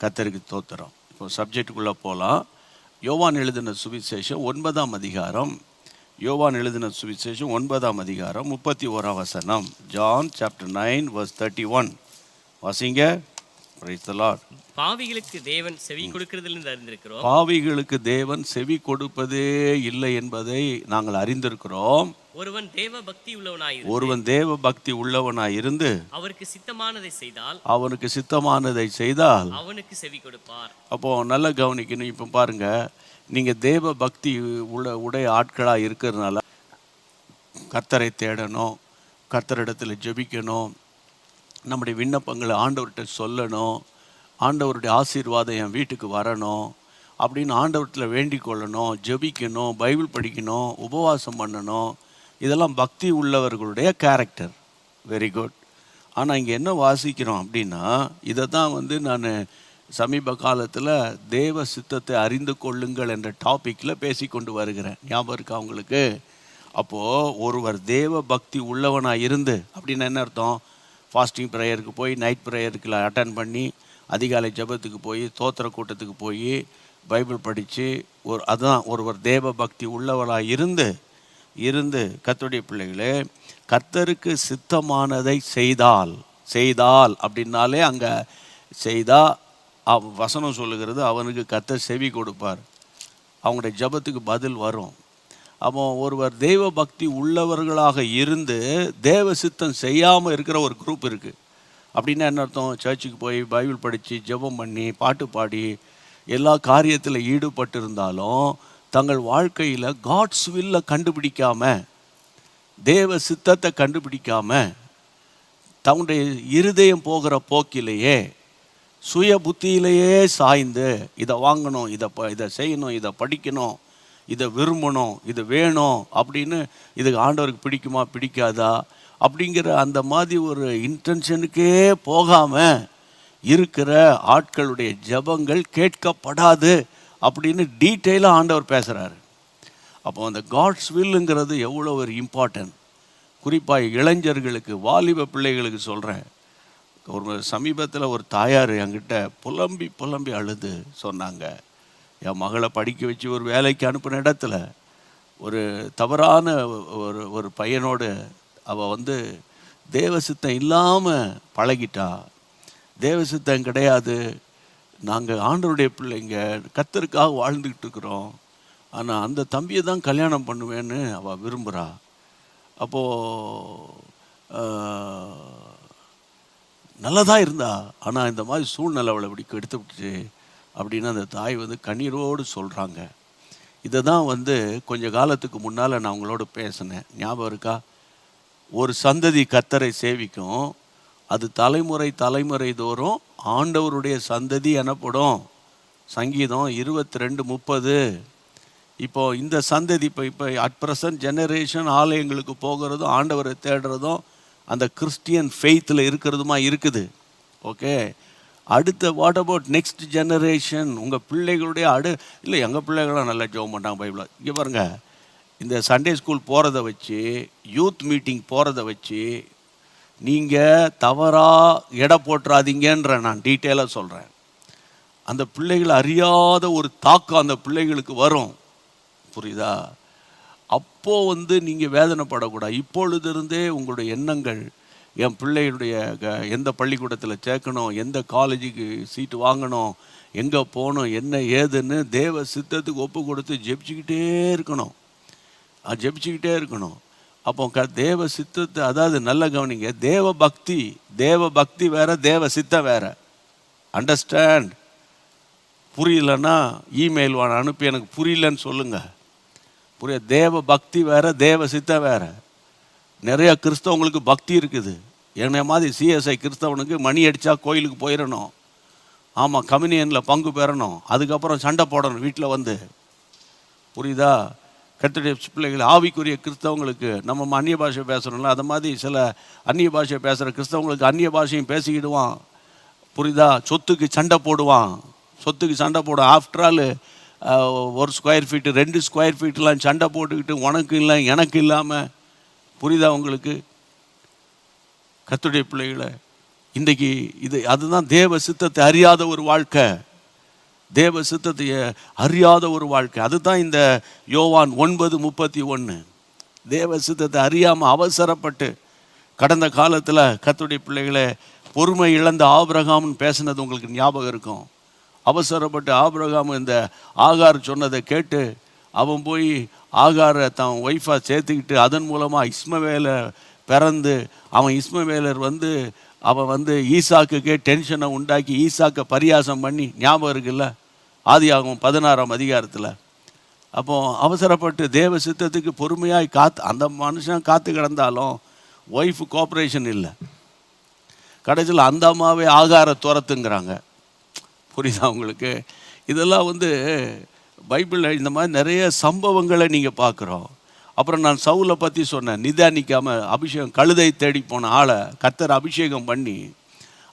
கர்த்தருக்கு ஸ்தோத்திரம். இப்போ சப்ஜெக்டுக்குள்ளே போகலாம். யோவான் எழுதின சுவிசேஷம் 9ஆம் அதிகாரம். யோவான் எழுதின சுவிசேஷம் 9ஆம் அதிகாரம் 31ஆம் வசனம். John chapter 9 verse 31. வாசிங்க. Praise the Lord. பாவிகளுக்கு தேவன் செவி கொடுக்கிறதிலிருந்து அறிந்திருக்கிறோம். பாவிகளுக்கு தேவன் செவி கொடுப்பதே இல்லை என்பதை நாங்கள் அறிந்திருக்கிறோம். ஒருவன் தேவ பக்தி உள்ளவனாய் இருந்து அவருக்கு சித்தமானதை செய்தால் அவனுக்கு செவி கொடுப்பார். அப்போ நல்ல கவனிக்கணும். இப்போ பாருங்க, நீங்க தேவ பக்தி உடைய ஆட்களாக இருக்கிறதுனால கர்த்தரை தேடணும், கர்த்தரிடத்தில் ஜெபிக்கணும், நம்முடைய விண்ணப்பங்களை ஆண்டவர்கிட்ட சொல்லணும், ஆண்டவருடைய ஆசீர்வாதம் என் வீட்டுக்கு வரணும் அப்படின்னு ஆண்டவர்கிட்ட வேண்டிக் கொள்ளணும், ஜெபிக்கணும், பைபிள் படிக்கணும், உபவாசம் பண்ணணும். இதெல்லாம் பக்தி உள்ளவர்களுடைய கேரக்டர். Very good. ஆனால் இங்கே என்ன வாசிக்கிறோம் அப்படின்னா, இதை தான் நான் சமீப காலத்தில் தேவ சித்தத்தை அறிந்து கொள்ளுங்கள் என்ற டாப்பிக்கில் பேசி கொண்டு வருகிறேன். ஞாபகம் இருக்கா அவங்களுக்கு? அப்போது ஒருவர் தேவ பக்தி உள்ளவனாக இருந்து அப்படின்னு என்ன அர்த்தம்? ஃபாஸ்டிங் ப்ரேயருக்கு போய், நைட் ப்ரேயருக்கு அட்டன் பண்ணி, அதிகாலை ஜெபத்துக்கு போய், தோத்திர கூட்டத்துக்கு போய், பைபிள் படித்து அதுதான் ஒருவர் தேவ பக்தி உள்ளவராக இருந்து கர்த்தருடைய பிள்ளைகளே, கர்த்தருக்கு சித்தமானதை செய்தால் அப்படின்னாலே அங்கே செய்தால் வசனம் சொல்லுகிறது அவனுக்கு கர்த்தர் செவி கொடுப்பார், அவங்களுடைய ஜெபத்துக்கு பதில் வரும். அப்போ ஒருவர் தெய்வ பக்தி உள்ளவர்களாக இருந்து தேவ சித்தம் செய்யாமல் இருக்கிற ஒரு குரூப் இருக்குது. அப்படின்னா என்ன அர்த்தம்? சர்ச்சுக்கு போய் பைபிள் படித்து ஜெபம் பண்ணி பாட்டு பாடி எல்லா காரியத்தில் ஈடுபட்டு இருந்தாலும் தங்கள் வாழ்க்கையில் காட்ஸ் வில்லை கண்டுபிடிக்காம, தேவ சித்தத்தை கண்டுபிடிக்காம, தங்களுடைய இருதயம் போகிற போக்கிலேயே சுய புத்தியிலேயே சாய்ந்து இதை வாங்கணும், இதை செய்யணும், இதை படிக்கணும், இதை விரும்பணும், இது வேணும் அப்படின்னு, இதுக்கு ஆண்டவருக்கு பிடிக்குமா பிடிக்காதா அப்படிங்கிற அந்த மாதிரி ஒரு இன்டென்ஷனுக்கே போகாமல் இருக்கிற ஆட்களுடைய ஜெபங்கள் கேட்கப்படாது அப்படின்னு டீட்டெயிலாக ஆண்டவர் பேசுகிறாரு. அப்போ அந்த காட்ஸ் வில்லுங்கிறது எவ்வளோ ஒரு இம்பார்ட்டன்ட். குறிப்பாக இளைஞர்களுக்கு, வாலிப பிள்ளைகளுக்கு சொல்கிறேன். ஒரு சமீபத்தில் ஒரு தாயார் என்கிட்ட புலம்பி அழுது சொன்னாங்க, என் மகளை படிக்க வச்சு ஒரு வேலைக்கு அனுப்பின இடத்துல ஒரு தவறான ஒரு பையனோடு அவள் தேவசித்தம் இல்லாமல் பழகிட்டா. தேவசித்தம் கிடையாது, நாங்கள் ஆண்டவருடைய பிள்ளைங்க, கர்த்தருக்காக வாழ்ந்துக்கிட்டு இருக்கிறோம், ஆனால் அந்த தம்பியை தான் கல்யாணம் பண்ணுவேன்னு அவள் விரும்புகிறா. அப்போது நல்லதாக இருந்தா, ஆனால் இந்த மாதிரி சூழ்நிலை அவளை இப்படி எடுத்து விட்டுச்சு அப்படின்னு அந்த தாய் கண்ணீரோடு சொல்கிறாங்க. இதை தான் கொஞ்ச காலத்துக்கு முன்னால் நான் அவங்களோட பேசினேன். ஞாபகம் இருக்கா? ஒரு சந்ததி கர்த்தரை சேவிக்கும், அது தலைமுறை தோறும் ஆண்டவருடைய சந்ததி எனப்படும். சங்கீதம் 22:30. இப்போது இந்த சந்ததி இப்போ அட் ப்ரெசன்ட் ஜெனரேஷன் ஆலயங்களுக்கு போகிறதும் ஆண்டவரை தேடுறதும் அந்த கிறிஸ்டியன் ஃபெய்த்தில் இருக்கிறதுமா இருக்குது. ஓகே, அடுத்த வாட் அபவுட் நெக்ஸ்ட் ஜெனரேஷன்? உங்கள் பிள்ளைகளுடைய இல்லை, எங்கள் பிள்ளைகளாம் நல்லா ஜெபம் பண்ணாங்க பைபிளை. இங்கே பாருங்கள், இந்த சண்டே ஸ்கூல் போகிறத வச்சு, யூத் மீட்டிங் போகிறத வச்சு நீங்கள் தவறாக எடை போட்டுறாதீங்கன்ற நான் டீட்டெயிலாக சொல்கிறேன். அந்த பிள்ளைகள் அறியாத ஒரு தாக்கம் அந்த பிள்ளைகளுக்கு வரும். புரியுதா? அப்போது நீங்கள் வேதனைப்படக்கூடாது. இப்பொழுது இருந்தே உங்களுடைய எண்ணங்கள், என் பிள்ளைகளுடைய எந்த பள்ளிக்கூடத்தில் சேர்க்கணும், எந்த காலேஜுக்கு சீட்டு வாங்கணும், எங்கே போகணும், என்ன ஏதுன்னு தேவ சித்தத்துக்கு ஒப்பு கொடுத்து ஜெபிச்சுக்கிட்டே இருக்கணும். அப்போ தேவ சித்தத்தை, அதாவது நல்ல கவனிங்க, தேவ பக்தி வேற, தேவ சித்தம் வேற. அண்டர்ஸ்டாண்ட்? புரியலன்னா இமெயில் அனுப்பி எனக்கு புரியலன்னு சொல்லுங்கள். தேவ பக்தி வேற, தேவ சித்தம் வேற. நிறைய கிறிஸ்தவங்களுக்கு பக்தி இருக்குது. என்ன மாதிரி சிஎஸ்ஐ கிறிஸ்தவனுக்கு மணி அடித்தா கோயிலுக்கு போயிடணும், ஆமாம் கம்யூனியனில் பங்கு பெறணும், அதுக்கப்புறம் சண்டை போடணும் வீட்டில் புரியுதா? கர்த்தருடைய பிள்ளைகள், ஆவிக்குரிய கிறிஸ்தவங்களுக்கு நம்ம அந்நிய பாஷை பேசுகிறோம்ல, அது மாதிரி சில அந்நிய பாஷை பேசுகிற கிறிஸ்தவங்களுக்கு அந்நிய பாஷையும் பேசிக்கிடுவான். புரியுதா? சொத்துக்கு சண்டை போடுவான். ஆஃப்டர் ஆல் ஒரு ஸ்கொயர் ஃபீட்டு 2 ஸ்கொயர் ஃபீட்லாம் சண்டை போட்டுக்கிட்டு உனக்கு இல்லை எனக்கு இல்லாமல். புரியுதா உங்களுக்கு? கர்த்தருடைய பிள்ளைகளை, இன்றைக்கி அதுதான் தேவ சித்தத்தை அறியாத ஒரு வாழ்க்கை. தேவ சித்தத்தை அறியாத ஒரு வாழ்க்கை. அதுதான் இந்த யோவான் 9:31. தேவ சித்தத்தை அறியாமல் அவசரப்பட்டு கடந்த காலத்தில் கர்த்தருடைய பிள்ளைகளை பொறுமை இழந்த ஆபிரகாம்னு பேசினது உங்களுக்கு ஞாபகம் இருக்கும். அவசரப்பட்டு ஆபிரகாம் இந்த ஆகார் சொன்னதை கேட்டு அவன் போய் ஆகாரை தன் ஒய்ஃபாக சேர்த்துக்கிட்டு அதன் மூலமாக இஸ்மவேலை பிறந்து அவன் இஸ்மவேலர் அவன் ஈசாக்குக்கே டென்ஷனை உண்டாக்கி ஈசாக்கை பரியாசம் பண்ணி ஞாபகம் இருக்குல்ல, ஆதியாகமம் 16ஆம் அதிகாரத்தில். அப்போ அவசரப்பட்டு தேவ சித்தத்துக்கு பொறுமையாய் அந்த மனுஷன் காத்து கிடந்தாலும் ஒய்ஃபு கோஆப்ரேஷன் இல்லை. கடைசியில் அந்த அம்மாவே ஆகார துரத்துங்கிறாங்க. புரியுதா உங்களுக்கு? இதெல்லாம் பைபிளில் இந்த மாதிரி நிறைய சம்பவங்களை நீங்கள் பார்க்குறோம். அப்புறம் நான் சவுலை பற்றி சொன்னேன். நிதானிக்காமல் அபிஷேகம் கழுதை தேடி போன ஆளை கர்த்தர் அபிஷேகம் பண்ணி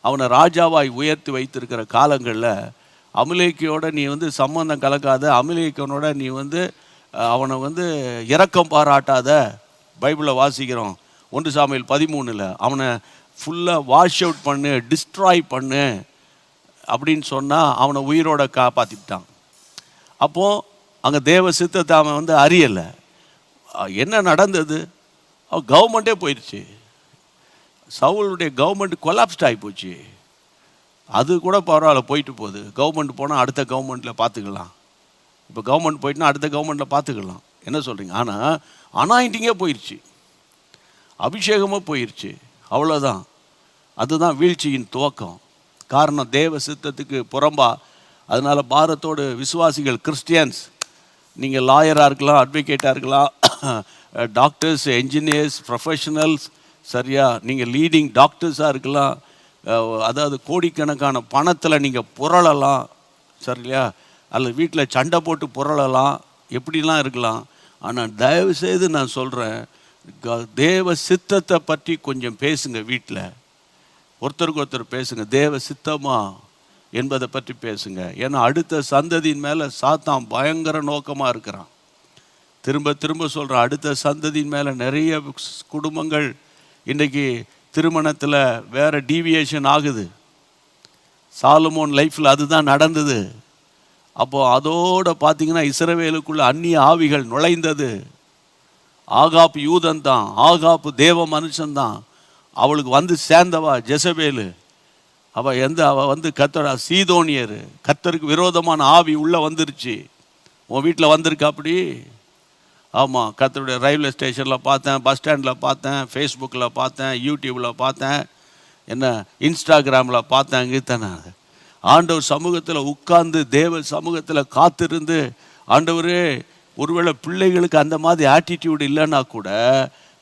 அவனை ராஜாவாய் உயர்த்தி வைத்திருக்கிற காலங்களில் அமலேக்கியோட நீ சம்பந்தம் கலக்காத, அமலேக்கியனோட நீ அவனை இரக்கம் பாராட்டாத. பைபிளில் வாசிக்கிறோம் 1 சாமுவேல் 13 அவனை ஃபுல்லாக வாஷ் அவுட் பண்ணு, டிஸ்ட்ராய் பண்ணு அப்படின்னு சொன்னால் அவனை உயிரோட காப்பாற்றிட்டான். அப்போது அங்கே தேவ சித்தத்தை அவன் அறியலை. என்ன நடந்தது? கவர்மெண்ட்டே போயிடுச்சு. சவுலுடைய கவர்மெண்ட் கொலாப்ஸ்ட் ஆகி போச்சு. அது கூட பரவாயில்ல, போயிட்டு போகுது. கவர்மெண்ட் போனால் அடுத்த கவர்மெண்ட்டில் பார்த்துக்கலாம். இப்போ கவர்மெண்ட் போயிட்டுனா அடுத்த கவர்மெண்ட்டில் பார்த்துக்கலாம். என்ன சொல்கிறீங்க? ஆனால் அனாயிண்டிங்கே போயிடுச்சு, அபிஷேகமாக போயிடுச்சு. அவ்வளோதான். அதுதான் வீழ்ச்சியின் துவக்கம். காரணம் தேவ சித்தத்துக்கு புறம்பா. அதனால் பாரத்தோடு விசுவாசிகள், கிறிஸ்டியன்ஸ், நீங்கள் லாயராக இருக்கலாம், அட்வொகேட்டாக இருக்கலாம், டாக்டர்ஸ், என்ஜினியர்ஸ், ப்ரொஃபஷனல்ஸ், சரியா, நீங்கள் லீடிங் டாக்டர்ஸாக இருக்கலாம். அதாவது கோடிக்கணக்கான பணத்தில் நீங்கள் புரளலாம், சரியா, அல்லது வீட்டில் சண்டை போட்டு புரளலாம், எப்படிலாம் இருக்கலாம். ஆனால் தயவுசெய்து நான் சொல்கிறேன், தேவ சித்தத்தை பற்றி கொஞ்சம் பேசுங்க. வீட்டில் ஒருத்தருக்கு ஒருத்தர் பேசுங்க. தேவ சித்தமா என்பதை பற்றி பேசுங்க. ஏன்னா அடுத்த சந்ததியின் மேலே சாத்தான் பயங்கர நோக்கமாக இருக்கிறான். திரும்ப திரும்ப சொல்கிறேன், அடுத்த சந்ததியின் மேலே நிறைய குடும்பங்கள் இன்றைக்கி திருமணத்தில் வேறு டீவியேஷன் ஆகுது. சாலமோன் லைஃப்பில் அதுதான் நடந்தது. அப்போது அதோடு பார்த்திங்கன்னா இஸ்ரவேலுக்குள்ள அந்நிய ஆவிகள் நுழைந்தது. ஆகாப்பு யூதன் தான், ஆகாப்பு தேவ மனுஷன்தான். அவளுக்கு சேர்ந்தவா ஜெசபேலு. அவள் கர்த்தர் சீதோனியர். கர்த்தருக்கு விரோதமான ஆவி உள்ளே வந்துருச்சு. உன் வீட்டில் வந்திருக்கா அப்படி? ஆமாம். கர்த்தருடைய ரயில்வே ஸ்டேஷனில் பார்த்தேன், பஸ் ஸ்டாண்டில் பார்த்தேன், ஃபேஸ்புக்கில் பார்த்தேன், யூடியூப்பில் பார்த்தேன், என்ன இன்ஸ்டாகிராமில் பார்த்தேன். அங்கே தானே ஆண்டவர் சமூகத்தில் உட்கார்ந்து தேவ சமூகத்தில் காத்திருந்து, ஆண்டவரே, ஒருவேளை பிள்ளைகளுக்கு அந்த மாதிரி ஆட்டிடியூடு இல்லைன்னா கூட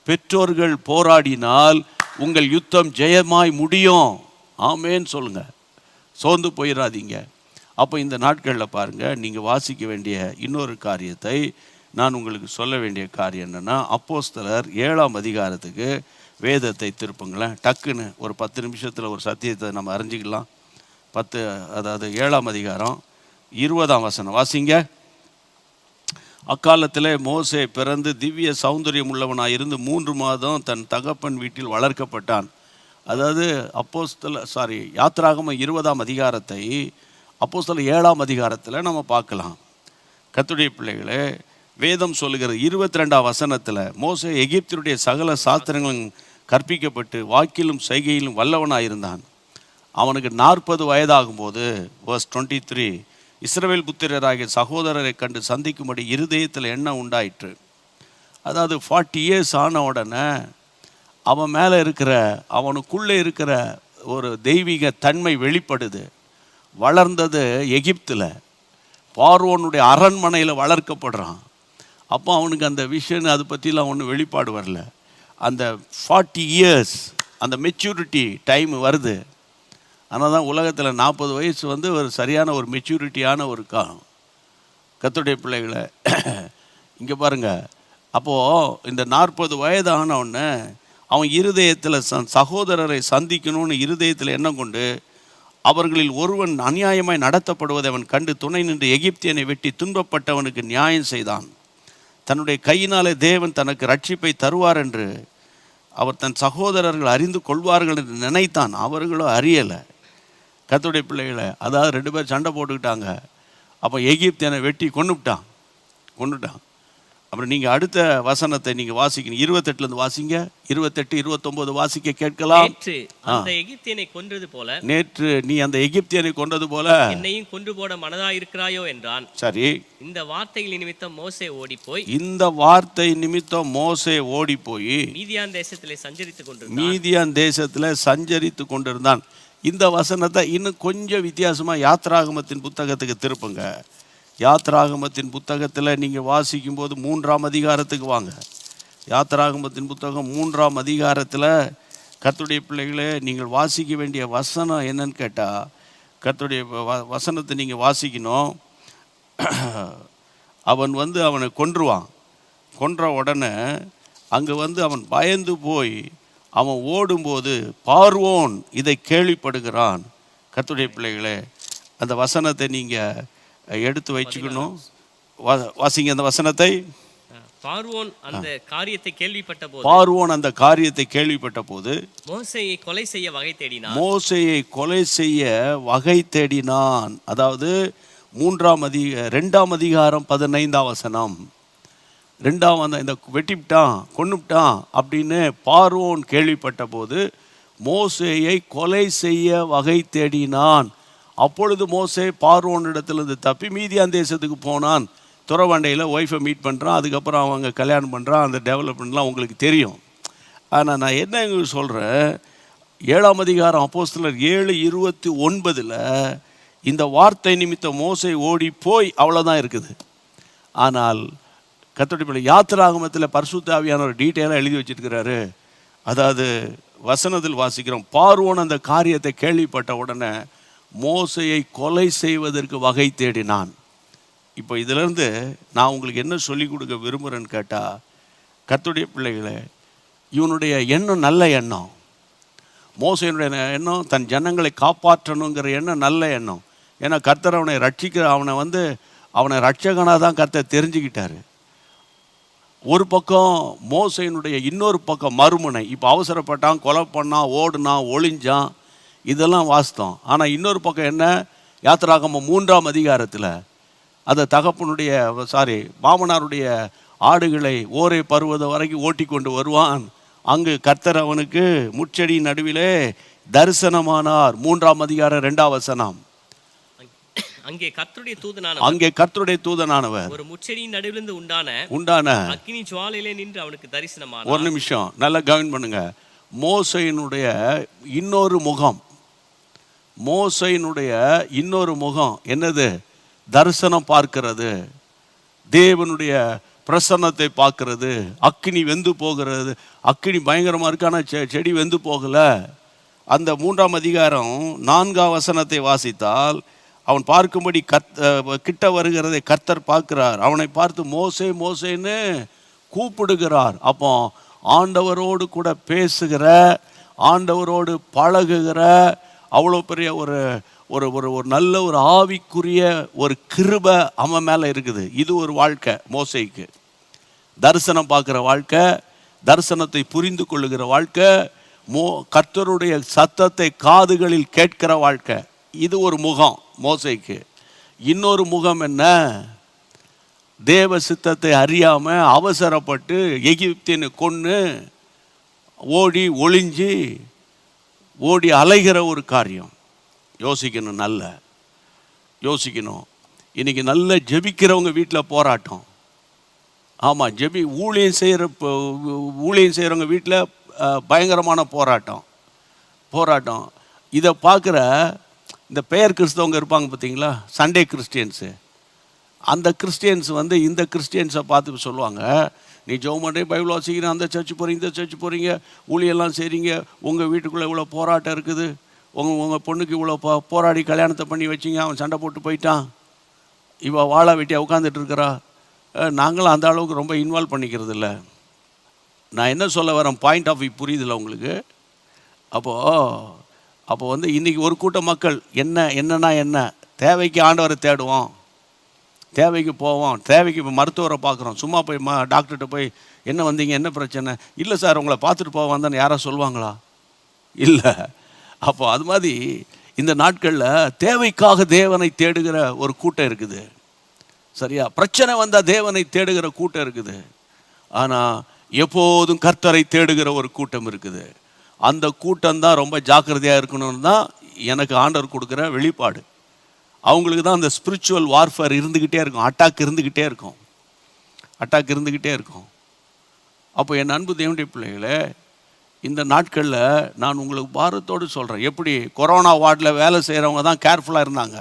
பெற்றோர்கள் போராடினால் உங்கள் யுத்தம் ஜெயமாய் முடியும். ஆமேன்னு சொல்லுங்கள். சோர்ந்து போயிடாதீங்க. அப்போ இந்த நாட்களில் பாருங்கள், நீங்கள் வாசிக்க வேண்டிய இன்னொரு காரியத்தை நான் உங்களுக்கு சொல்ல வேண்டிய காரியம் என்னென்னா, அப்போஸ்தலர் 7ஆம் அதிகாரத்துக்கு வேதத்தை திருப்புங்களேன். டக்குன்னு ஒரு 10 நிமிஷத்தில் ஒரு சத்தியத்தை நம்ம அறிஞ்சிக்கலாம். அதாவது 7ஆம் அதிகாரம் 20ஆம் வசனம் வாசிங்க. அக்காலத்தில் மோசே பிறந்து திவ்ய சௌந்தரியம் உள்ளவனாக இருந்து 3 மாதம் தன் தகப்பன் வீட்டில் வளர்க்கப்பட்டான். அதாவது யாத்திராகமம் 20ஆம் அதிகாரத்தை அப்போஸ்தலர் 7ஆம் அதிகாரத்தில் நம்ம பார்க்கலாம். கர்த்தருடைய பிள்ளைகளே, வேதம் சொல்லுகிற 22ஆம் வசனத்தில் மோசே எகிப்தினுடைய சகல சாஸ்திரங்களும் கற்பிக்கப்பட்டு வாக்கிலும் செய்கையிலும் வல்லவனாக இருந்தான். அவனுக்கு 40 வயதாகும்போது verse 23 இஸ்ரவேல் புத்திரராகிய சகோதரரை கண்டு சந்திக்கும்படி இருதயத்தில் எண்ணம் உண்டாயிற்று. அதாவது 40 இயர்ஸ் ஆன உடனே அவனுக்குள்ளே இருக்கிற ஒரு தெய்வீக தன்மை வெளிப்படுது. வளர்ந்தது எகிப்தில், பார்வோனுடைய அரண்மனையில் வளர்க்கப்படுறான். அப்போ அவனுக்கு அந்த விஷன் அதை பற்றிலாம் ஒன்றும் வெளிப்பாடு வரல. அந்த 40 இயர்ஸ் அந்த மெச்சூரிட்டி டைம் வருது. ஆனால் தான் உலகத்தில் 40 வயசு ஒரு சரியான ஒரு மெச்சூரிட்டியான ஒரு கர்த்தருடைய பிள்ளைகளை இங்கே பாருங்கள். அப்போது இந்த 40 வயது ஆனவுடனே அவன் இருதயத்தில் சகோதரரை சந்திக்கணும்னு இருதயத்தில் எண்ணம் கொண்டு அவர்களில் ஒருவன் அநியாயமாய் நடத்தப்படுவதை அவன் கண்டு துணை நின்று எகிப்தியனை வெட்டி துன்பப்பட்டவனுக்கு நியாயம் செய்தான். தன்னுடைய கையினாலே தேவன் தனக்கு ரட்சிப்பை தருவார் என்று அவர் தன் சகோதரர்கள் அறிந்து கொள்வார்கள் என்று நினைத்தான், அவர்களோ அறியலை. கர்த்தருடைய பிள்ளைகளை, அதாவது 2 பேர் சண்டை போட்டுக்கிட்டாங்க. அப்போ எகிப்தியனை வெட்டி கொன்னுட்டான். அப்புறம் நீங்கள் அடுத்த வசனத்தை நீங்கள் வாசிக்கணும். 28லேருந்து வாசிங்க. 28, 29 வாசிக்க கேட்கலாம். நேற்று அந்த எகிப்தியனை கொன்றது போல, நேற்று நீ அந்த எகிப்தியனை கொன்றது போல என்னையும் கொன்று போட மனதாயிருக்கிறாயோ என்றான். சரி, இந்த வார்த்தைகள் நிமித்தம் மோசே ஓடிப்போய் இந்த வார்த்தை நிமித்தம் மோசே ஓடி போய் மீதியான் தேசத்திலே சஞ்சரித்துக் கொண்டிருந்தான். மீதியான் தேசத்தில் சஞ்சரித்து கொண்டிருந்தான். இந்த வசனத்தை இன்னும் கொஞ்சம் வித்தியாசமாக யாத்ராகமத்தின் புத்தகத்துக்கு திருப்புங்க. யாத்ராகமத்தின் புத்தகத்தில் நீங்கள் வாசிக்கும் போது 3ஆம் அதிகாரத்துக்கு வாங்க. யாத்ராகமத்தின் புத்தகம் 3ஆம் அதிகாரத்தில் கர்த்தருடைய பிள்ளைகளே, நீங்கள் வாசிக்க வேண்டிய வசனம் என்னன்னு கேட்டால், கர்த்தருடைய வசனத்தை நீங்கள் வாசிக்கணும். அவன் அவனை கொன்றுவான். கொன்ற உடனே அங்கே அவன் பயந்து போய் அவன் ஓடும்போது பார்வோன் இதை கேள்விப்படுகிறான். கர்த்தருடைய பிள்ளைகளே, அந்த வசனத்தை நீங்கள் எடுத்து வச்சுக்கணும். வாசிங்க அந்த வசனத்தை. பார்வோன் அந்த காரியத்தை கேள்விப்பட்ட போது, பார்வோன் அந்த காரியத்தை கேள்விப்பட்ட போது மோசேயை கொலை செய்ய வகை தேடினான். மோசேயை கொலை செய்ய வகை தேடினான். அதாவது 2ஆம் அதிகாரம் 15ஆம் வசனம். 2ஆம் இந்த வெட்டிவிட்டான், கொன்னுட்டான் அப்படின்னு பார்வோன் கேள்விப்பட்ட போது மோசேயை கொலை செய்ய வகை தேடினான். அப்பொழுது மோசே பார்வோனிடத்திலிருந்து தப்பி மீதியான் தேசத்துக்கு போனான். துறவண்டையில் ஒய்ஃபை மீட் பண்ணுறான். அதுக்கப்புறம் அவங்க கல்யாணம் பண்ணுறான். அந்த டெவலப்மெண்ட்லாம் உங்களுக்கு தெரியும். ஆனால் நான் என்ன எங்களுக்கு சொல்கிறேன், 7ஆம் அதிகாரம் அப்போஸ்தலர் 7:29 இந்த வார்த்தை நிமித்தம் மோசே ஓடி போய் அவ்வளோதான் இருக்குது. ஆனால் கர்த்தருடைய பிள்ளை யாத்திராகமத்தில் பரிசுத்த ஆவியானவர் டீட்டெயிலாக எழுதி வச்சிருக்கிறாரு. அதாவது வசனத்தில் வாசிக்கிறோம், பார்வோன் அந்த காரியத்தை கேள்விப்பட்ட உடனே மோசையை கொலை செய்வதற்கு வகை தேடினான். இப்போ இதிலிருந்து நான் உங்களுக்கு என்ன சொல்லிக் கொடுக்க விரும்புகிறேன்னு கேட்டால், கர்த்தருடைய பிள்ளைகளை, இவனுடைய எண்ணம் நல்ல எண்ணம். மோசையினுடைய எண்ணம் தன் ஜனங்களை காப்பாற்றணுங்கிற எண்ணம் நல்ல எண்ணம். ஏன்னா கர்த்தர் அவனை ரட்சிக்கிற அவனை ரட்சகனாக தான் கர்த்தர் தெரிஞ்சுக்கிட்டாரு. ஒரு பக்கம் மோசையினுடைய இன்னொரு பக்கம் மறுமுனை. இப்போ அவசரப்பட்டான், கொலை பண்ணான், ஓடுனான், ஒளிஞ்சான், இதெல்லாம் வாஸ்தவம். ஆனால் இன்னொரு பக்கம் என்ன, யாத்திராகமம் 3ஆம் அதிகாரத்தில் அந்த தகப்பனுடைய மாமனாருடைய ஆடுகளை ஓரே பருவதம் வரைக்கும் ஓட்டி கொண்டு வருவான். அங்கு கர்த்தர் அவனுக்கு முட்செடி நடுவிலே தரிசனமானார். 3ஆம் அதிகாரம் 2ஆம் வசனம். அங்கே கர்த்தருடைய தூதனானவர் ஒரு முட்செடியின் நடுவிலிருந்து உண்டான அக்கினி ஜுவாலையிலே நின்று அவனுக்கு தரிசனமானார். ஒரு நிமிஷம் நல்லா கவனம் பண்ணுங்க. மோசையினுடைய இன்னொரு முகம் என்னது? தரிசனம் பார்க்கிறது, தேவனுடைய பிரசன்னத்தை பார்க்கிறது. அக்கினி வெந்து போகிறது. அக்கினி பயங்கரமாக இருக்கு, ஆனால் செடி வெந்து போகலை. அந்த 3ஆம் அதிகாரம் 4ஆம் வசனத்தை வாசித்தால் அவன் பார்க்கும்படி கிட்ட வருகிறதை கர்த்தர் பார்க்கிறார். அவனை பார்த்து மோசே மோசேன்னு கூப்பிடுகிறார். அப்போ ஆண்டவரோடு கூட பேசுகிற, ஆண்டவரோடு பழகுகிற அவ்வளோ பெரிய ஒரு ஒரு ஒரு நல்ல ஒரு ஆவிக்குரிய ஒரு கிருபை அவன் மேலே இருக்குது. இது ஒரு வாழ்க்கை மோசேக்கு. தரிசனம் பார்க்குற வாழ்க்கை, தரிசனத்தை புரிந்து கொள்ளுகிற வாழ்க்கை, கர்த்தருடைய சத்தத்தை காதுகளில் கேட்கிற வாழ்க்கை. இது ஒரு முகம் மோசேக்கு. இன்னொரு முகம் என்ன? தேவ சித்தத்தை அறியாமல் அவசரப்பட்டு எகிப்தியனை கொன்று ஓடி ஒளிஞ்சு ஓடி அலைகிற ஒரு காரியம். யோசிக்கணும், நல்ல யோசிக்கணும். இன்றைக்கி நல்ல ஜெபிக்கிறவங்க வீட்டில் போராட்டம். ஆமாம், ஊழியம் செய்கிறவங்க வீட்டில் பயங்கரமான போராட்டம். இதை பார்க்குற இந்த பெயர் கிறிஸ்தவங்க இருப்பாங்க பார்த்தீங்களா, சண்டே கிறிஸ்டியன்ஸு. அந்த கிறிஸ்டியன்ஸ் இந்த கிறிஸ்டியன்ஸை பார்த்து சொல்லுவாங்க, நீ ஜெபம் பண்ணுறீங்க, பைபிள் வாசிக்கிறீங்க, அந்த சர்ச்சு போகிறீங்க, இந்த சர்ச்சு போகிறீங்க, ஊழியெல்லாம் செய்கிறீங்க, உங்கள் வீட்டுக்குள்ளே இவ்வளோ போராட்டம் இருக்குது, உங்கள் பொண்ணுக்கு இவ்வளோ போராடி கல்யாணத்தை பண்ணி வச்சிங்க, அவன் சண்டை போட்டு போயிட்டான், இவள் வாழா வெட்டியாக உட்காந்துட்டு இருக்கிறா. நாங்களும் அந்த அளவுக்கு ரொம்ப இன்வால்வ் பண்ணிக்கிறது இல்லை. நான் என்ன சொல்ல வரேன், பாயிண்ட் ஆஃப் வியூ புரியுதில்ல உங்களுக்கு? அப்போ இன்றைக்கி ஒரு கூட்ட மக்கள் என்ன தேவைக்கு ஆண்டவரை தேடுவோம், தேவைக்கு போவோம், தேவைக்கு இப்போ மருத்துவரை பார்க்குறோம், சும்மா போய் டாக்டர்கிட்ட போய் என்ன வந்தீங்க, என்ன பிரச்சனை, இல்லை சார் உங்களை பார்த்துட்டு போக வந்தேன்னு யாராவது சொல்லுவாங்களா? இல்லை. அப்போ அது மாதிரி இந்த நாட்களில் தேவைக்காக தேவனை தேடுகிற ஒரு கூட்டம் இருக்குது. சரியா? பிரச்சனை வந்தால் தேவனை தேடுகிற கூட்டம் இருக்குது. ஆனால் எப்போதும் கர்த்தரை தேடுகிற ஒரு கூட்டம் இருக்குது. அந்த கூட்டம் தான் ரொம்ப ஜாக்கிரதையாக இருக்கணும்னு தான் எனக்கு ஆண்டவர் கொடுக்குற வெளிப்பாடு. அவங்களுக்கு தான் அந்த ஸ்பிரிச்சுவல் வார்ஃபேர் இருந்துக்கிட்டே இருக்கும், அட்டாக் இருந்துக்கிட்டே இருக்கும். அப்போ என் அன்பு தேவனுடைய பிள்ளைகளே, இந்த நாட்களில் நான் உங்களுக்கு பாரத்தோடு சொல்கிறேன். எப்படி கொரோனா வார்டில் வேலை செய்கிறவங்க தான் கேர்ஃபுல்லாக இருந்தாங்க,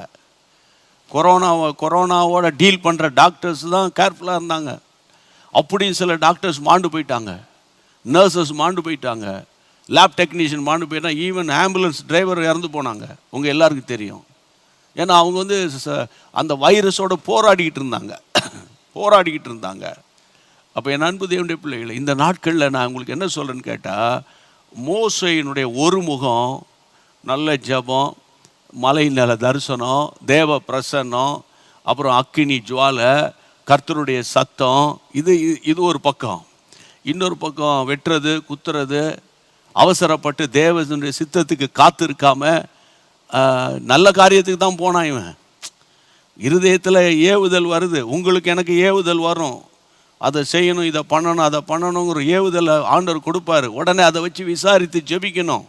கொரோனாவோட டீல் பண்ணுற டாக்டர்ஸ் தான் கேர்ஃபுல்லாக இருந்தாங்க. அப்படியும் சில டாக்டர்ஸ் மாண்டு போயிட்டாங்க, நர்சஸ் மாண்டு போயிட்டாங்க, லேப் டெக்னீஷியன் மாண்டு போயிட்டாங்க, ஈவன் ஆம்புலன்ஸ் டிரைவர் இறந்து போனாங்க. உங்கள் எல்லாருக்கும் தெரியும். ஏன்னா அவங்க வந்து அந்த வைரஸோடு போராடிக்கிட்டு இருந்தாங்க. அப்போ என் அன்பு தேவனுடைய பிள்ளைகளை, இந்த நாட்களில் நான் உங்களுக்கு என்ன சொல்கிறேன்னு கேட்டால், மோசேயினுடைய ஒரு முகம், நல்ல ஜெபம், மலை நில தரிசனம், தேவ பிரசன்னம், அப்புறம் அக்கினி ஜுவாலை, கர்த்தருடைய சத்தம், இது ஒரு பக்கம். இன்னொரு பக்கம் வெட்டுறது, குத்துறது, அவசரப்பட்டு தேவனுடைய சித்தத்துக்கு காத்து இருக்காம நல்ல காரியத்துக்கு தான் போனான் இவன். இருதயத்தில் ஏவுதல் வருது, உங்களுக்கு எனக்கு ஏவுதல் வரும், அதை செய்யணும், இதை பண்ணணும், அதை பண்ணணுங்கிற ஏவுதலை ஆண்டவர் கொடுப்பாரு. உடனே அதை வச்சு விசாரித்து ஜெபிக்கணும்.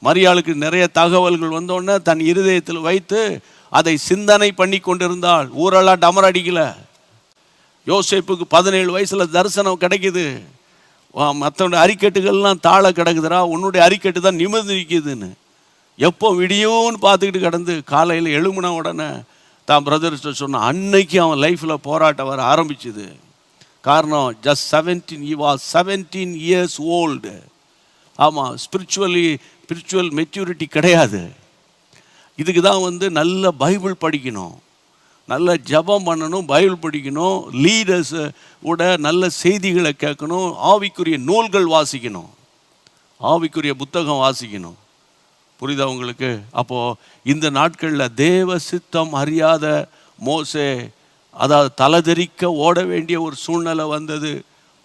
மரியாளுக்கு நிறைய தகவல்கள் வந்தோடனே தன் இருதயத்தில் வைத்து அதை சிந்தனை பண்ணி கொண்டிருந்தாள். ஊரெல்லாம் டமர் அடிக்கல. யோசேப்புக்கு 17 வயசில் தரிசனம் கிடைக்குது. மற்றவனுடைய அறிக்கட்டுகள்லாம் தாழ கிடக்குதுரா, உன்னுடைய அறிக்கட்டு தான் நிமிர்ந்து நிற்கிதுன்னு. எப்போ விடியோன்னு பார்த்துக்கிட்டு கிடந்து காலையில் எழுமுன உடனே தான் பிரதர்ஸ்ட சொன்னான். அன்னைக்கு அவன் லைஃப்பில் போராட்டம் வர ஆரம்பிச்சுது. காரணம், ஜஸ்ட் 17 years old. ஆமாம், ஸ்பிரிச்சுவல் மெச்சூரிட்டி கிடையாது. இதுக்கு தான் நல்ல பைபிள் படிக்கணும், நல்ல ஜெபம் பண்ணணும், பைபிள் படிக்கணும், லீடர்ஸ் உட நல்ல செய்திகளை கேட்கணும், ஆவிக்குரிய நூல்கள் வாசிக்கணும், ஆவிக்குரிய புத்தகம் வாசிக்கணும். புரியுதா உங்களுக்கு? அப்போது இந்த நாட்களில் தேவ சித்தம் அறியாத மோசே, அதாவது தலதெறிக்க ஓட வேண்டிய ஒரு சூழ்நிலை வந்தது.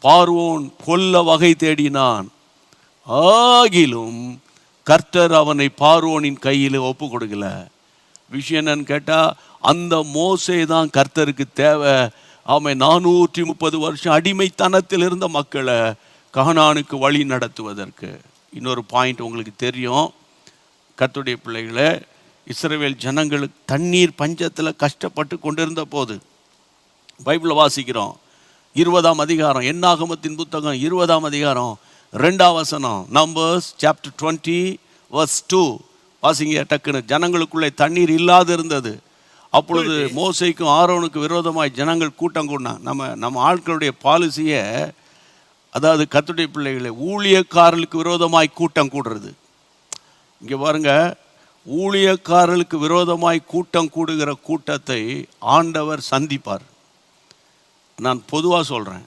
பார்வோன் கொல்ல வகை தேடினான், ஆகிலும் கர்த்தர் அவனை பார்வோனின் கையில் ஒப்பு கொடுக்கல. விஷயம் என்னன்னு கேட்டால், அந்த மோசே தான் கர்த்தருக்கு தேவை. அவன் 430 வருஷம் அடிமைத்தனத்தில் இருந்த மக்களை கானானுக்கு வழி நடத்துவதற்கு. இன்னொரு பாயிண்ட் உங்களுக்கு தெரியும், கர்த்தருடைய பிள்ளைகளை, இஸ்ரவேல் ஜனங்களுக்கு தண்ணீர் பஞ்சத்தில் கஷ்டப்பட்டு கொண்டிருந்த போது பைபிளை வாசிக்கிறோம். 20ஆம் அதிகாரம், என்னாகமத்தின் புத்தகம் 20ஆம் அதிகாரம் 2ஆம் வசனம், நம்பர்ஸ் சாப்டர் 20 verse 2 வாசிங்க டக்குன்னு. ஜனங்களுக்குள்ளே தண்ணீர் இல்லாது இருந்தது. அப்பொழுது மோசேக்கும் ஆரோனுக்கு விரோதமாய் ஜனங்கள் கூட்டம் கூடினாங்க. நம்ம ஆட்களுடைய பாலிசியை, அதாவது கர்த்தருடைய பிள்ளைகளை, ஊழியக்காரர்களுக்கு விரோதமாய் கூட்டம் கூடுறது. இங்கே பாருங்க, ஊழியக்காரர்களுக்கு விரோதமாய் கூட்டம் கூடுகிற கூட்டத்தை ஆண்டவர் சந்திப்பார். நான் பொதுவாக சொல்கிறேன்,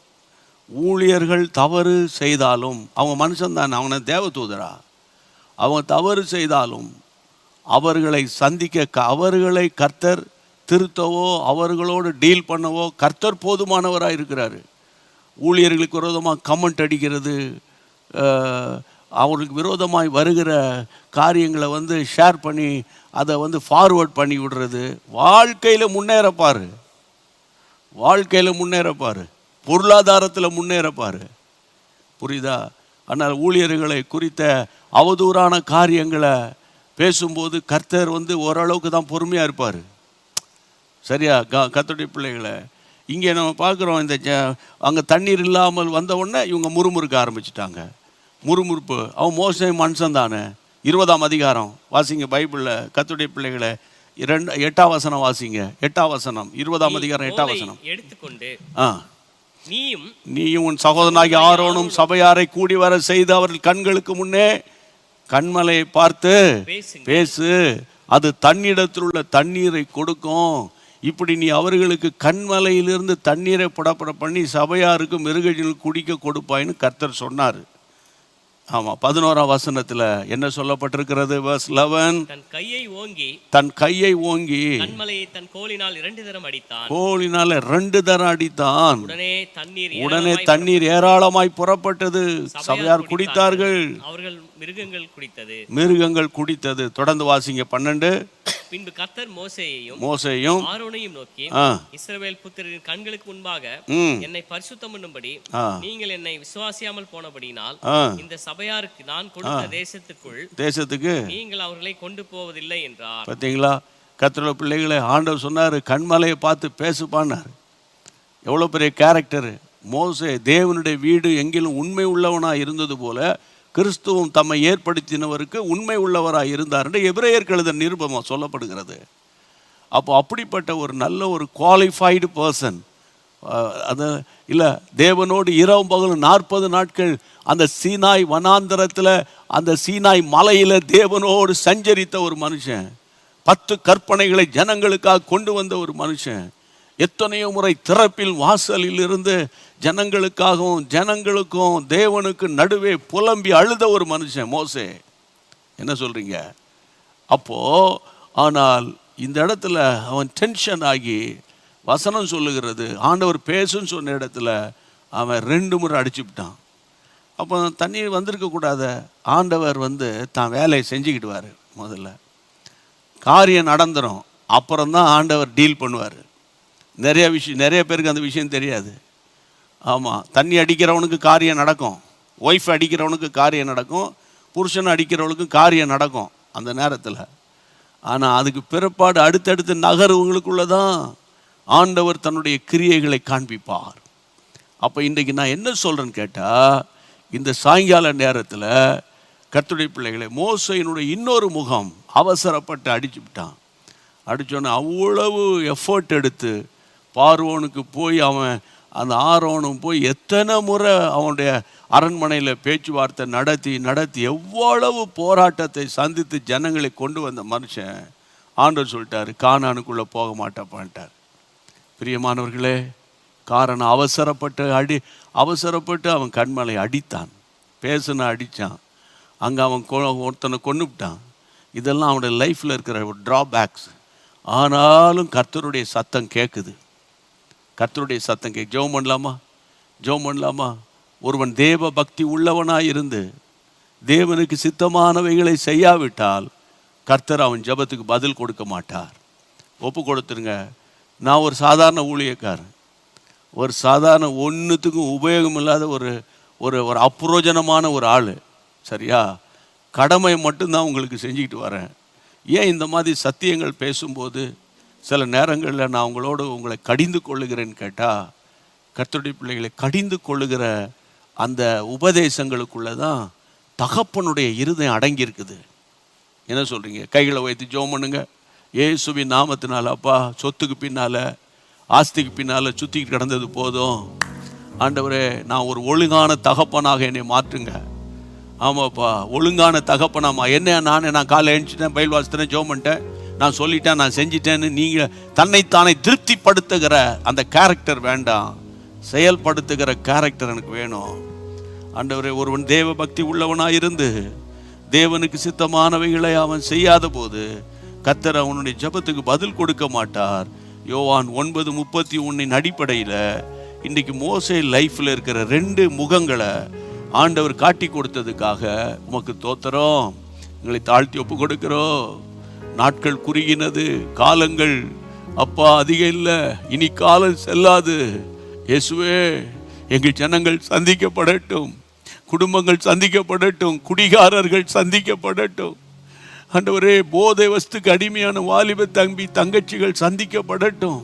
ஊழியர்கள் தவறு செய்தாலும், அவங்க மனுஷன்தான், அவனை தேவதூதரா, அவங்க தவறு செய்தாலும் அவர்களை சந்திக்க, அவர்களை கர்த்தர் திருத்தவோ அவர்களோடு டீல் பண்ணவோ கர்த்தர் போதுமானவராக இருக்கிறாரு. ஊழியர்களுக்கு விரோதமாக கமெண்ட் அடிக்கிறது, அவர்களுக்கு விரோதமாய் வருகிற காரியங்களை ஷேர் பண்ணி அதை ஃபார்வர்ட் பண்ணி விடுறது, வாழ்க்கையில் முன்னேறப்பார், பொருளாதாரத்தில் முன்னேறப்பார். புரியுதா? ஆனால் ஊழியர்களை குறித்த அவதூறான காரியங்களை பேசும்போது கர்த்தர் ஓரளவுக்கு தான் பொறுமையாக இருப்பார். சரியா? கர்த்தருடைய பிள்ளைகளை, இங்கே நம்ம பார்க்குறோம், இந்த அங்கே தண்ணீர் இல்லாமல் வந்த உடனே இவங்க முறுமுறுக்க ஆரம்பிச்சிட்டாங்க. முறுமுறுப்பு, அவன் மோசே மனுஷன் தானே. 20ஆம் அதிகாரம் வாசிங்க பைபிளில், கர்த்தருடைய பிள்ளைகளை, 8ஆம் வசனம் வாசிங்க. 8ஆம் வசனம், 20ஆம் அதிகாரம் 8ஆம் வசனம். எடுத்துக்கொண்டு நீயும் உன் சகோதரனாகிய ஆரோனும் சபையாரை கூடி வர செய்து அவர்கள் கண்களுக்கு முன்னே கண்மலையை பார்த்து பேசு, அது தன்னிடத்தில் உள்ள தண்ணீரை கொடுக்கும். இப்படி நீ அவர்களுக்கு கண்மலையிலிருந்து தண்ணீரை புடப்பட பண்ணி சபையாருக்கு மிருகஜீவனுக்கு குடிக்க கொடுப்பாயின்னு கர்த்தர் சொன்னார். ஆமா, 11ஆம் வசனத்துல என்ன சொல்லப்பட்டிருக்கிறது? verse 11, தன் கையை ஓங்கி கன்மலையை தன் கோலினால் 2 தரம் அடித்தான். கோலினால 2 தரம் அடித்தான். உடனே தண்ணீர் ஏராளமாய் புறப்பட்டது. சபையார் குடித்தார்கள், அவர்கள் மிருகங்கள் குடித்தது. தொடர்ந்து வாசிங்க 12. பின்பு கர்த்தர் மோசேயையும் ஆரோனையும் நோக்கி, இஸ்ரவேல் புத்திரரின் கண்களுக்கு முன்பாக என்னை பரிசுத்தம் பண்ணும்படி நீங்கள் என்னை விசுவாசியாமல் போனபடினால் இந்த சபையாருக்கு நான் கொடுத்த தேசத்துக்கு நீங்கள் அவர்களை கொண்டு போவதில்லை என்றார். பாத்தீங்களா? கர்த்தருடைய பிள்ளைகளை ஆண்டவர் சொன்னாரு, கண்மலையை பார்த்து பேசுப்பான்னாரு. எவ்வளவு பெரிய கேரக்டர் மோசே! தேவனுடைய வீடு எங்கிலும் உண்மை உள்ளவனா இருந்தது போல கிறிஸ்துவும் தம்மை ஏற்படுத்தினவருக்கு உண்மை உள்ளவராக இருந்தார் என்று எபிரேயருக்கு எழுத நிருபமாக சொல்லப்படுகிறது. அப்போ அப்படிப்பட்ட ஒரு நல்ல ஒரு குவாலிஃபைடு பர்சன், அது இல்லை, தேவனோடு இரவும் பகலும் 40 நாட்கள் அந்த சீனாய் வனாந்தரத்தில், அந்த சீனாய் மலையில் தேவனோடு சஞ்சரித்த ஒரு மனுஷன், 10 கற்பனைகளை ஜனங்களுக்காக கொண்டு வந்த ஒரு மனுஷன், எத்தனையோ முறை திறப்பில் வாசலில் இருந்து ஜனங்களுக்கும் தேவனுக்கு நடுவே புலம்பி அழுத ஒரு மனுஷன் மோசே. என்ன சொல்றீங்க? அப்போ ஆனால் இந்த இடத்துல அவன் டென்ஷன் ஆகி, வசனம் சொல்லுகிறது, ஆண்டவர் பேசுன்னு சொன்ன இடத்துல அவன் 2 முறை அடிச்சுவிட்டான். அப்போ தண்ணீர் வந்திருக்க கூடாத. ஆண்டவர் தான் வேலையை செஞ்சுக்கிடுவார். முதல்ல காரியம் நடந்துடும், அப்புறம்தான் ஆண்டவர் டீல் பண்ணுவார். நிறைய பேருக்கு அந்த விஷயம் தெரியாது. ஆமாம், தண்ணி அடிக்கிறவனுக்கு காரியம் நடக்கும், ஒய்ஃப் அடிக்கிறவனுக்கு காரியம் நடக்கும், புருஷனை அடிக்கிறவனுக்கு காரியம் நடக்கும் அந்த நேரத்தில். ஆனால் அதுக்கு பிற்பாடு அடுத்தடுத்து நகர்வுகளுக்குள்ளதான் ஆண்டவர் தன்னுடைய கிரியைகளை காண்பிப்பார். அப்போ இன்றைக்கு நான் என்ன சொல்கிறேன்னு கேட்டால், இந்த சாயங்கால நேரத்தில் கர்த்தருடைய பிள்ளைகளை, மோசேயினுடைய இன்னொரு முகம் அவசரப்பட்டு அடிச்சுவிட்டான். அடித்தோன்னே அவ்வளவு எஃபர்ட் எடுத்து பார்வோனுக்கு போய் அவன் அந்த ஆரோனும் போய் எத்தனை முறை அவனுடைய அரண்மனையில் பேச்சுவார்த்தை நடத்தி எவ்வளவு போராட்டத்தை சந்தித்து ஜனங்களை கொண்டு வந்த மனுஷன் ஆண்டவர் சொல்லிட்டாரு, கானானுக்குள்ளே போக மாட்டேப்பான்ட்டார். பிரியமானவர்களே, காரணம் அவசரப்பட்டு அவன் கண்மலை அடித்தான், பேசுன அடித்தான், அங்கே அவன் ஒருத்தனை கொன்னுவிட்டான். இதெல்லாம் அவனுடைய லைஃப்பில் இருக்கிற ஒரு ட்ராபேக்ஸ். ஆனாலும் கர்த்தருடைய சத்தம் கேட்குது. ஜெபம் பண்ணலாமா? ஒருவன் தேவ பக்தி உள்ளவனாக இருந்து தேவனுக்கு சித்தமானவைகளை செய்யாவிட்டால் கர்த்தர் அவன் ஜெபத்துக்கு பதில் கொடுக்க மாட்டார். ஒப்பு கொடுத்துருங்க. நான் ஒரு சாதாரண ஊழியக்காரன், ஒரு சாதாரண ஒன்றுத்துக்கும் உபயோகம் இல்லாத ஒரு அப்புரோஜனமான ஒரு ஆள், சரியா? கடமை மட்டும்தான் உங்களுக்கு செஞ்சுக்கிட்டு வரேன். ஏன் இந்த மாதிரி சத்தியங்கள் பேசும்போது சில நேரங்களில் நான் உங்களை கடிந்து கொள்ளுகிறேன்னு கேட்டால், கர்த்தருடைய பிள்ளைகளை கடிந்து கொள்ளுகிற அந்த உபதேசங்களுக்குள்ளே தான் தகப்பனுடைய இருதயம் அடங்கியிருக்குது. என்ன சொல்கிறீங்க? கைகளை வைத்து ஜெபம் பண்ணுங்க. இயேசுவின் நாமத்தினால, அப்பா, சொத்துக்கு பின்னால் ஆஸ்திக்கு பின்னால் சுற்றிக்கிட்டு கிடந்தது போதும். ஆண்டவரே, நான் ஒரு ஒழுங்கான தகப்பனாக என்னை மாற்றுங்க. ஆமாப்பா, ஒழுங்கான தகப்பனாமா என்ன? நான் காலை எழுந்துட்டேன், பைபிள் வாசித்தேன், ஜெபம் பண்ணிட்டேன், நான் சொல்லிட்டேன், நான் செஞ்சிட்டேன்னு நீங்கள் தன்னைத்தானே திருப்திப்படுத்துகிற அந்த கேரக்டர் வேண்டாம், செயல்படுத்துகிற கேரக்டர் எனக்கு வேணும். ஆண்டவரே, ஒருவன் தேவ பக்தி உள்ளவனாக இருந்து தேவனுக்கு சித்தமானவைகளை அவன் செய்யாத போது கர்த்தர் அவனுடைய ஜெபத்துக்கு பதில் கொடுக்க மாட்டார். யோவான் 9:31 அடிப்படையில் இன்றைக்கு மோசே லைஃப்பில் இருக்கிற 2 முகங்களை ஆண்டவர் காட்டி கொடுத்ததுக்காக உமக்கு தோத்திரம். எங்களை தாழ்த்தி ஒப்பு கொடுக்கிறோம். நாட்கள் குறுகினது, காலங்கள் அப்பா அதிகம் இல்லை, இனி காலம் செல்லாது. இயேசுவே, எங்கள் ஜனங்கள் சந்திக்கப்படட்டும், குடும்பங்கள் சந்திக்கப்படட்டும், குடிகாரர்கள் சந்திக்கப்படட்டும். ஆண்டவரே, போதை வஸ்துக்கு அடிமையான வாலிப தங்கச்சிகள் சந்திக்கப்படட்டும்.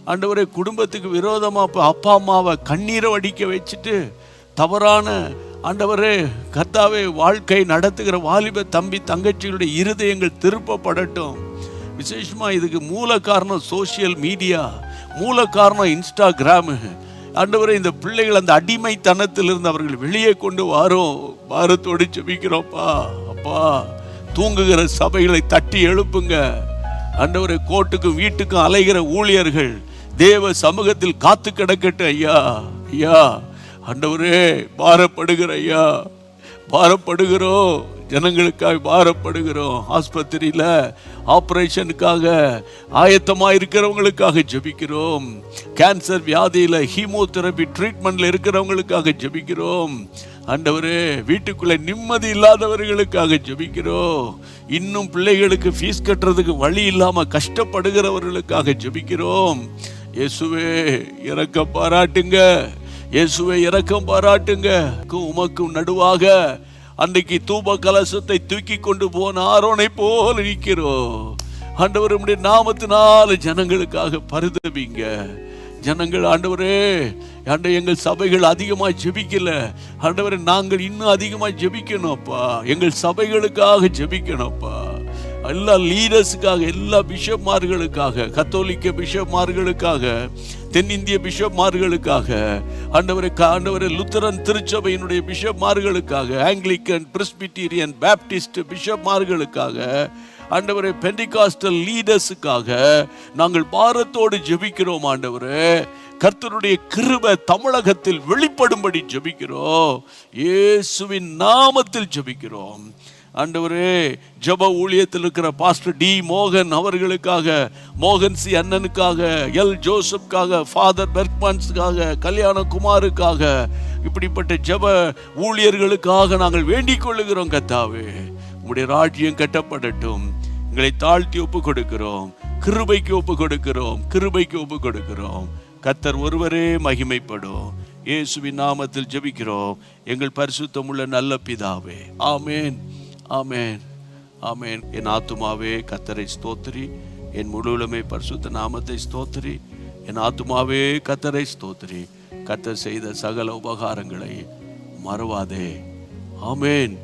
ஆண்டவரே, குடும்பத்துக்கு விரோதமாக அப்பா அம்மாவை கண்ணீரை வடிக்க வச்சுட்டு தவறான ஆண்டவரே கர்த்தாவே வாழ்க்கை நடத்துகிற வாலிப தங்கச்சிகளுடைய இருதயங்கள் திருப்பப்படட்டும். விசேஷமாக இதுக்கு மூல காரணம் சோசியல் மீடியா, மூல காரணம் இன்ஸ்டாகிராமு. ஆண்டவரே, இந்த பிள்ளைகள் அந்த அடிமைத்தனத்திலிருந்து அவர்கள் வெளியே கொண்டு வாரோம். பாரத்தோடு ஜெபிக்கிறோம்ப்பா. அப்பா, தூங்குகிற சபைகளை தட்டி எழுப்புங்க. ஆண்டவரே, கோட்டுக்கும் வீட்டுக்கும் அலைகிற ஊழியர்கள் தேவ சமூகத்தில் காத்து கிடக்கட்டும். ஐயா, ஆண்டவரே, பாரப்படுகிற ஐயா, பாரப்படுகிறோம், ஜனங்களுக்காக பாரப்படுகிறோம். ஆஸ்பத்திரியில ஆபரேஷனுக்காக ஆயத்தமாக இருக்கிறவங்களுக்காக ஜெபிக்கிறோம். கேன்சர் வியாதியில ஹீமோதெரபி ட்ரீட்மெண்ட்ல இருக்கிறவங்களுக்காக ஜெபிக்கிறோம். ஆண்டவரே, வீட்டுக்குள்ள நிம்மதி இல்லாதவர்களுக்காக ஜெபிக்கிறோம். இன்னும் பிள்ளைகளுக்கு ஃபீஸ் கட்டுறதுக்கு வழி இல்லாம கஷ்டப்படுகிறவர்களுக்காக ஜெபிக்கிறோம். இயேசுவே இரக்கம் பாராட்டுங்க, இயேசுவே இரக்கம் பாராட்டுங்க. உமக்கும் நடுவாக அன்றைக்கு தூப கலசத்தை தூக்கி கொண்டு போன ஆரோனை போல இருக்கிறோம். ஆண்டவர் உம்முடைய நாமத்தினால ஜனங்களுக்காக பரிதபிங்க. ஜனங்கள் ஆண்டவரே, எங்கள் சபைகள் அதிகமாக ஜெபிக்கல ஆண்டவரே, நாங்கள் இன்னும் அதிகமாக ஜெபிக்கணும்ப்பா. எங்கள் சபைகளுக்காக ஜெபிக்கணும்ப்பா. எல்லா லீடர்ஸுக்காக, எல்லா பிஷப்மார்களுக்காக, கத்தோலிக்க பிஷப்மார்களுக்காக, தென்னிந்திய பிஷப்மார்களுக்காக, ஆண்டவரே லுத்தரன் திருச்சபையினுடைய பிஷப்மார்களுக்காக, ஆங்கிலிக்கன், பிரெஸ்பிட்டீரியன், பேப்டிஸ்ட் பிஷப்மார்களுக்காக, ஆண்டவரே பெண்டிகாஸ்டல் லீடர்ஸுக்காக நாங்கள் பாரத்தோடு ஜெபிக்கிறோம். ஆண்டவரே, கர்த்தருடைய கிருபை தமிழகத்தில் வெளிப்படும்படி ஜெபிக்கிறோம். இயேசுவின் நாமத்தில் ஜெபிக்கிறோம். ஆண்டவரே, ஜெப ஊழியத்தில் இருக்கிற பாஸ்டர் டி மோகன் அவர்களுக்காக, மோகன் சி அண்ணனுக்காக, எல் ஜோசப்காக, ஃபாதர் பெர்க்மன்ஸுக்காக, கல்யாணகுமாருக்காக, இப்படிப்பட்ட ஜெப ஊழியர்களுக்காக நாங்கள் வேண்டிக் கொள்ளுகிறோம். கர்த்தாவே, உம்முடைய ராஜ்யம் கட்டப்படட்டும். எங்களை தாழ்த்தி ஒப்பு கொடுக்கிறோம். கிருபைக்கு ஒப்பு கொடுக்கிறோம். கிருபைக்கு ஒப்பு கொடுக்கிறோம். கர்த்தர் ஒருவரே மகிமைப்படும். இயேசுவின் நாமத்தில் ஜெபிக்கிறோம் எங்கள் பரிசுத்தமுள்ள நல்ல பிதாவே. ஆமேன், ஆமேன், ஆமேன். என் ஆத்துமாவே கர்த்தரை ஸ்தோத்திரி, என் முழுவலுமே பரிசுத்த நாமத்தை ஸ்தோத்திரி. என் ஆத்துமாவே கர்த்தரை ஸ்தோத்திரி, கர்த்தர் செய்த சகல உபகாரங்களை மறவாதே. ஆமேன்.